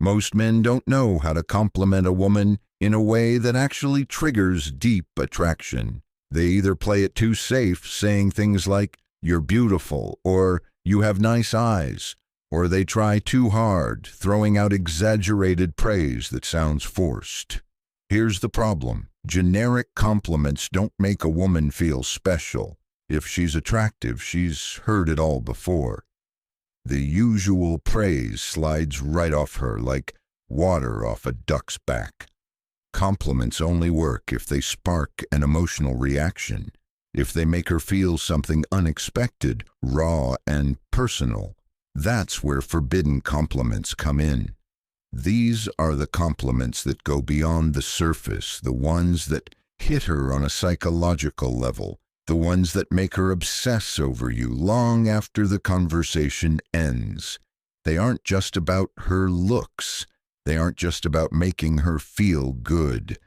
Most men don't know how to compliment a woman in a way that actually triggers deep attraction. They either play it too safe, saying things like, "You're beautiful," or "You have nice eyes," or they try too hard, throwing out exaggerated praise that sounds forced. Here's the problem. Generic compliments don't make a woman feel special. If she's attractive, she's heard it all before. The usual praise slides right off her like water off a duck's back. Compliments only work if they spark an emotional reaction, if they make her feel something unexpected, raw, and personal. That's where forbidden compliments come in. These are the compliments that go beyond the surface, the ones that hit her on a psychological level, the ones that make her obsess over you long after the conversation ends. They aren't just about her looks. They aren't just about making her feel good.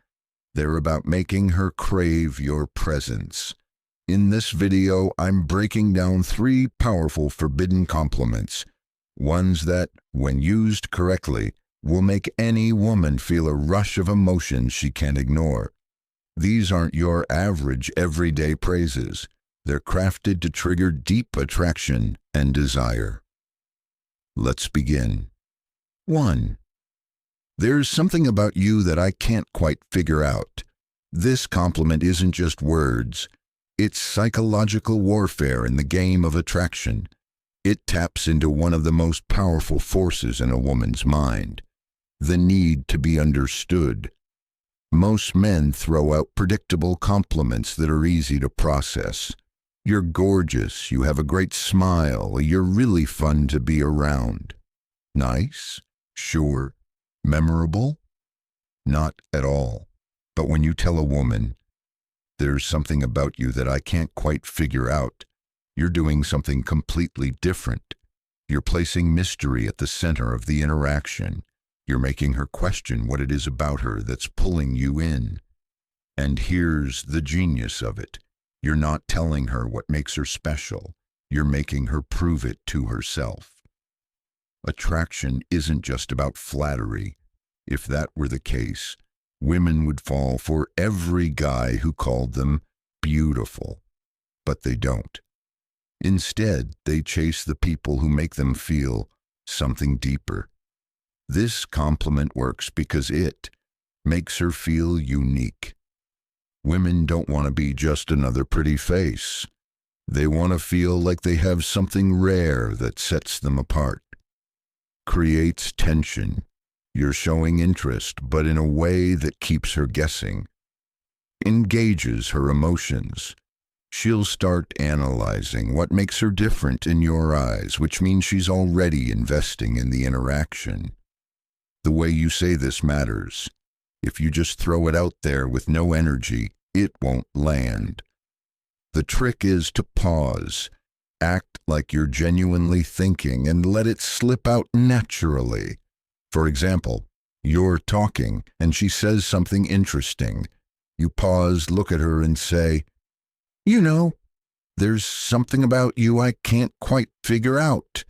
They're about making her crave your presence. In this video, I'm breaking down 3 powerful forbidden compliments, ones that, when used correctly, will make any woman feel a rush of emotion she can't ignore. These aren't your average everyday praises. They're crafted to trigger deep attraction and desire. Let's begin. 1. There's something about you that I can't quite figure out. This compliment isn't just words. It's psychological warfare in the game of attraction. It taps into one of the most powerful forces in a woman's mind, the need to be understood. Most men throw out predictable compliments that are easy to process. You're gorgeous, you have a great smile, you're really fun to be around. Nice? Sure. Memorable? Not at all. But when you tell a woman, "There's something about you that I can't quite figure out," you're doing something completely different. You're placing mystery at the center of the interaction. You're making her question what it is about her that's pulling you in. And here's the genius of it. You're not telling her what makes her special. You're making her prove it to herself. Attraction isn't just about flattery. If that were the case, women would fall for every guy who called them beautiful. But they don't. Instead, they chase the people who make them feel something deeper. This compliment works because it makes her feel unique. Women don't want to be just another pretty face. They want to feel like they have something rare that sets them apart. Creates tension. You're showing interest, but in a way that keeps her guessing. Engages her emotions. She'll start analyzing what makes her different in your eyes, which means she's already investing in the interaction. The way you say this matters. If you just throw it out there with no energy, it won't land. The trick is to pause, act like you're genuinely thinking, and let it slip out naturally. For example, you're talking, and she says something interesting. You pause, look at her, and say, "You know, there's something about you I can't quite figure out."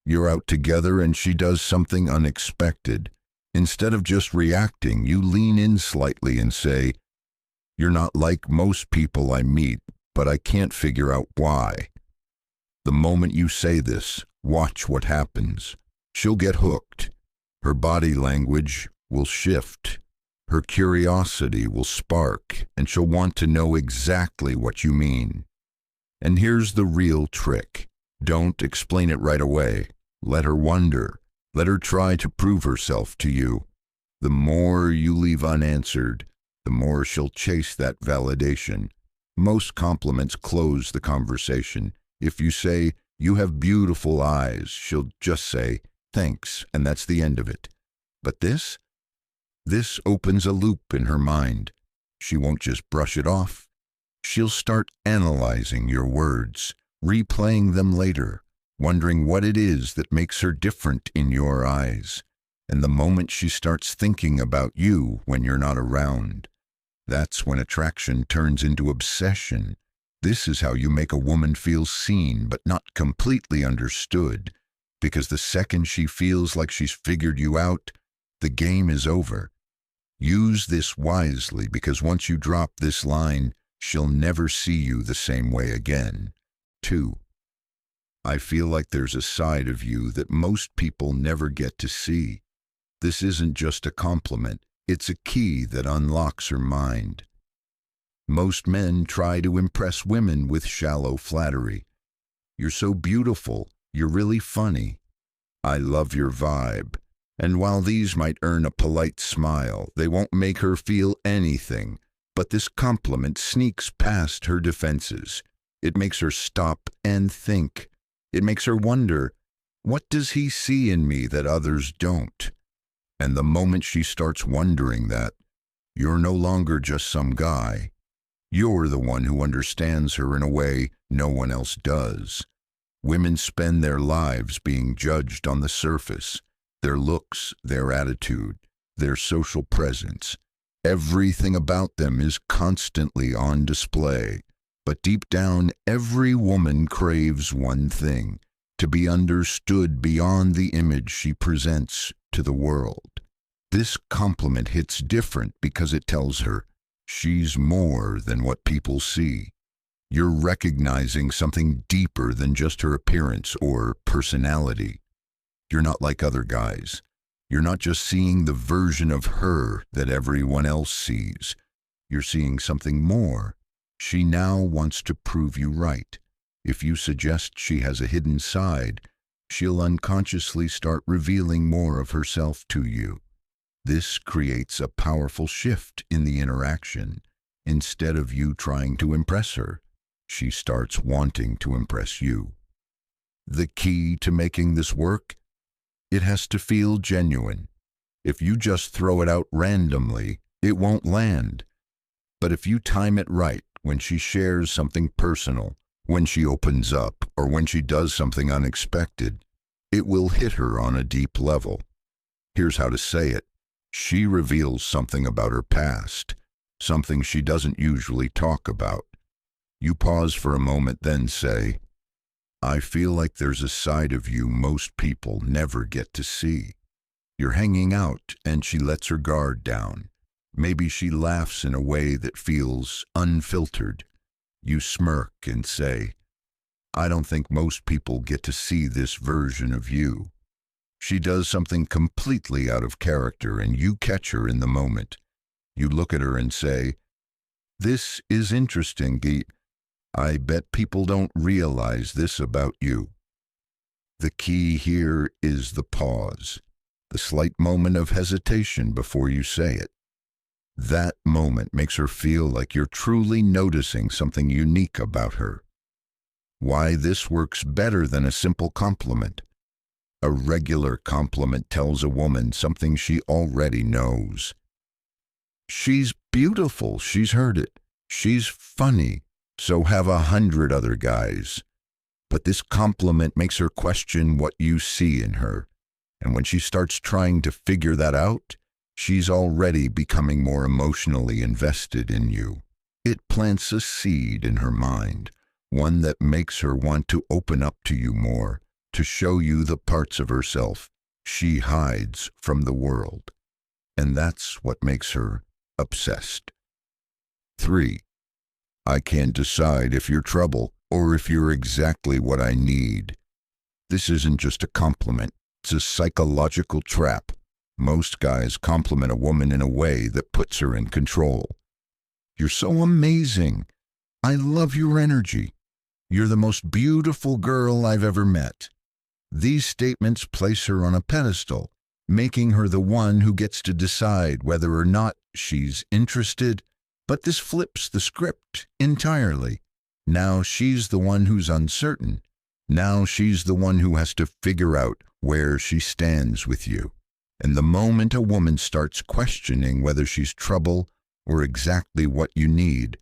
You're out together, and she does something unexpected. Instead of just reacting, you lean in slightly and say, "You're not like most people I meet, but I can't figure out why." The moment you say this, watch what happens. She'll get hooked. Her body language will shift. Her curiosity will spark, and she'll want to know exactly what you mean. And here's the real trick. Don't explain it right away. Let her wonder. Let her try to prove herself to you. The more you leave unanswered, the more she'll chase that validation. Most compliments close the conversation. If you say, "You have beautiful eyes," she'll just say, "Thanks," and that's the end of it. But this opens a loop in her mind. She won't just brush it off. She'll start analyzing your words, replaying them later, wondering what it is that makes her different in your eyes. And the moment she starts thinking about you when you're not around, that's when attraction turns into obsession. This is how you make a woman feel seen but not completely understood, because the second she feels like she's figured you out, the game is over. Use this wisely, because once you drop this line, she'll never see you the same way again. 2. I feel like there's a side of you that most people never get to see. This isn't just a compliment, it's a key that unlocks her mind. Most men try to impress women with shallow flattery. You're so beautiful, you're really funny. I love your vibe. And while these might earn a polite smile, they won't make her feel anything. But this compliment sneaks past her defenses. It makes her stop and think. It makes her wonder, what does he see in me that others don't? And the moment she starts wondering that, you're no longer just some guy. You're the one who understands her in a way no one else does. Women spend their lives being judged on the surface, their looks, their attitude, their social presence. Everything about them is constantly on display. But deep down, every woman craves one thing: to be understood beyond the image she presents to the world. This compliment hits different because it tells her she's more than what people see. You're recognizing something deeper than just her appearance or personality. You're not like other guys. You're not just seeing the version of her that everyone else sees. You're seeing something more. She now wants to prove you right. If you suggest she has a hidden side, she'll unconsciously start revealing more of herself to you. This creates a powerful shift in the interaction. Instead of you trying to impress her, she starts wanting to impress you. The key to making this work? It has to feel genuine. If you just throw it out randomly, it won't land. But if you time it right, when she shares something personal, when she opens up, or when she does something unexpected, it will hit her on a deep level. Here's how to say it. She reveals something about her past, something she doesn't usually talk about. You pause for a moment, then say, I feel like there's a side of you most people never get to see. You're hanging out, and she lets her guard down. Maybe she laughs in a way that feels unfiltered. You smirk and say, I don't think most people get to see this version of you. She does something completely out of character, and you catch her in the moment. You look at her and say, this is interesting, Geet. I bet people don't realize this about you. The key here is the pause, the slight moment of hesitation before you say it. That moment makes her feel like you're truly noticing something unique about her. Why this works better than a simple compliment. A regular compliment tells a woman something she already knows. She's beautiful, she's heard it. She's funny, so have 100 other guys. But this compliment makes her question what you see in her. And when she starts trying to figure that out, she's already becoming more emotionally invested in you. It plants a seed in her mind, one that makes her want to open up to you more, to show you the parts of herself she hides from the world. And that's what makes her obsessed. 3. I can't decide if you're trouble or if you're exactly what I need. This isn't just a compliment, it's a psychological trap. Most guys compliment a woman in a way that puts her in control. You're so amazing. I love your energy. You're the most beautiful girl I've ever met. These statements place her on a pedestal, making her the one who gets to decide whether or not she's interested. But this flips the script entirely. Now she's the one who's uncertain. Now she's the one who has to figure out where she stands with you. And the moment a woman starts questioning whether she's trouble or exactly what you need,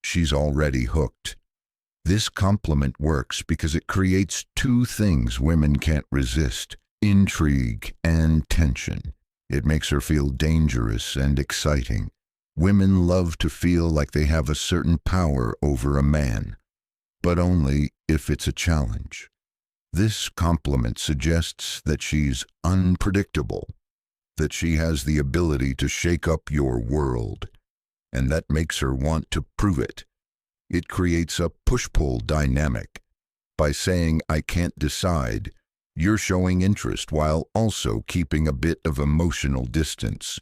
she's already hooked. This compliment works because it creates two things women can't resist: intrigue and tension. It makes her feel dangerous and exciting. Women love to feel like they have a certain power over a man, but only if it's a challenge. This compliment suggests that she's unpredictable, that she has the ability to shake up your world, and that makes her want to prove it. It creates a push-pull dynamic. By saying, "I can't decide," you're showing interest while also keeping a bit of emotional distance.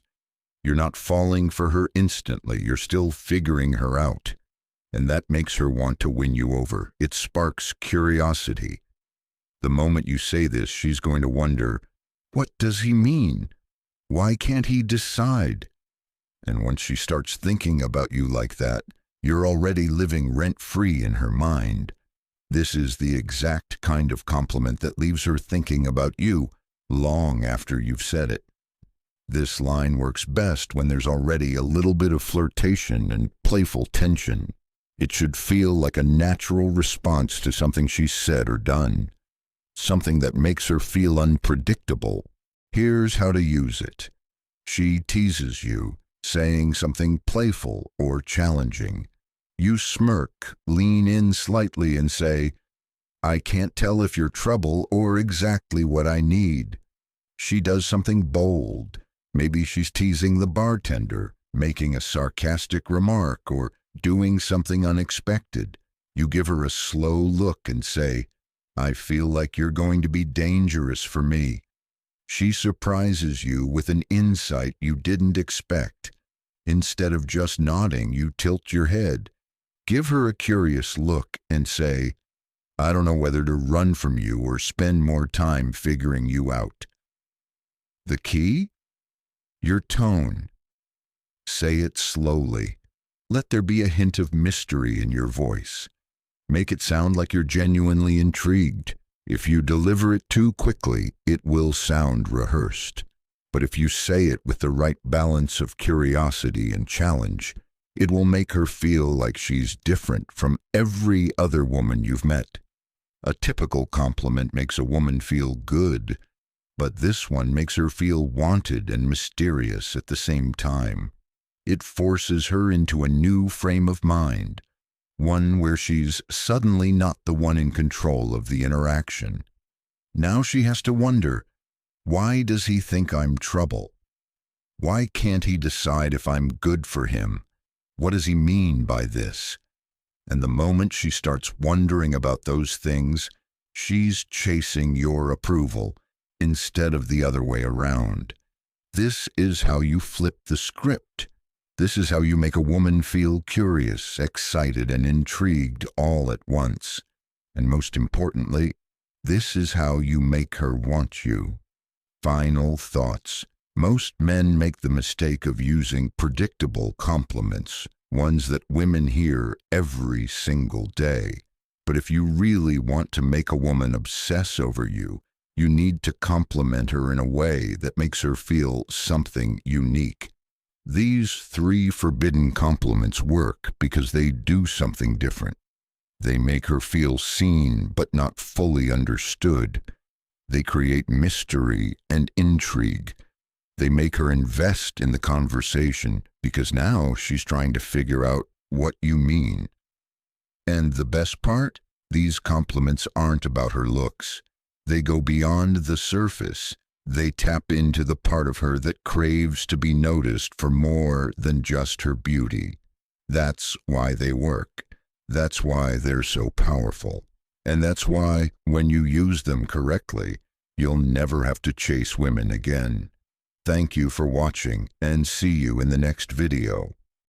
You're not falling for her instantly, you're still figuring her out. And that makes her want to win you over. It sparks curiosity. The moment you say this, she's going to wonder, what does he mean? Why can't he decide? And once she starts thinking about you like that, you're already living rent-free in her mind. This is the exact kind of compliment that leaves her thinking about you long after you've said it. This line works best when there's already a little bit of flirtation and playful tension. It should feel like a natural response to something she's said or done, something that makes her feel unpredictable. Here's how to use it. She teases you, saying something playful or challenging. You smirk, lean in slightly and say, "I can't tell if you're trouble or exactly what I need." She does something bold. Maybe she's teasing the bartender, making a sarcastic remark, or doing something unexpected. You give her a slow look and say, "I feel like you're going to be dangerous for me." She surprises you with an insight you didn't expect. Instead of just nodding, you tilt your head. Give her a curious look and say, "I don't know whether to run from you or spend more time figuring you out." The key? Your tone. Say it slowly. Let there be a hint of mystery in your voice. Make it sound like you're genuinely intrigued. If you deliver it too quickly, it will sound rehearsed. But if you say it with the right balance of curiosity and challenge, it will make her feel like she's different from every other woman you've met. A typical compliment makes a woman feel good, but this one makes her feel wanted and mysterious at the same time. It forces her into a new frame of mind, one where she's suddenly not the one in control of the interaction. Now she has to wonder, why does he think I'm trouble? Why can't he decide if I'm good for him? What does he mean by this? And the moment she starts wondering about those things, she's chasing your approval instead of the other way around. This is how you flip the script. This is how you make a woman feel curious, excited, and intrigued all at once. And most importantly, this is how you make her want you. Final thoughts. Most men make the mistake of using predictable compliments, ones that women hear every single day. But if you really want to make a woman obsess over you, you need to compliment her in a way that makes her feel something unique. These 3 forbidden compliments work because they do something different. They make her feel seen but not fully understood. They create mystery and intrigue. They make her invest in the conversation because now she's trying to figure out what you mean. And the best part? These compliments aren't about her looks. They go beyond the surface. They tap into the part of her that craves to be noticed for more than just her beauty. That's why they work. That's why they're so powerful. And that's why, when you use them correctly, you'll never have to chase women again. Thank you for watching, and see you in the next video.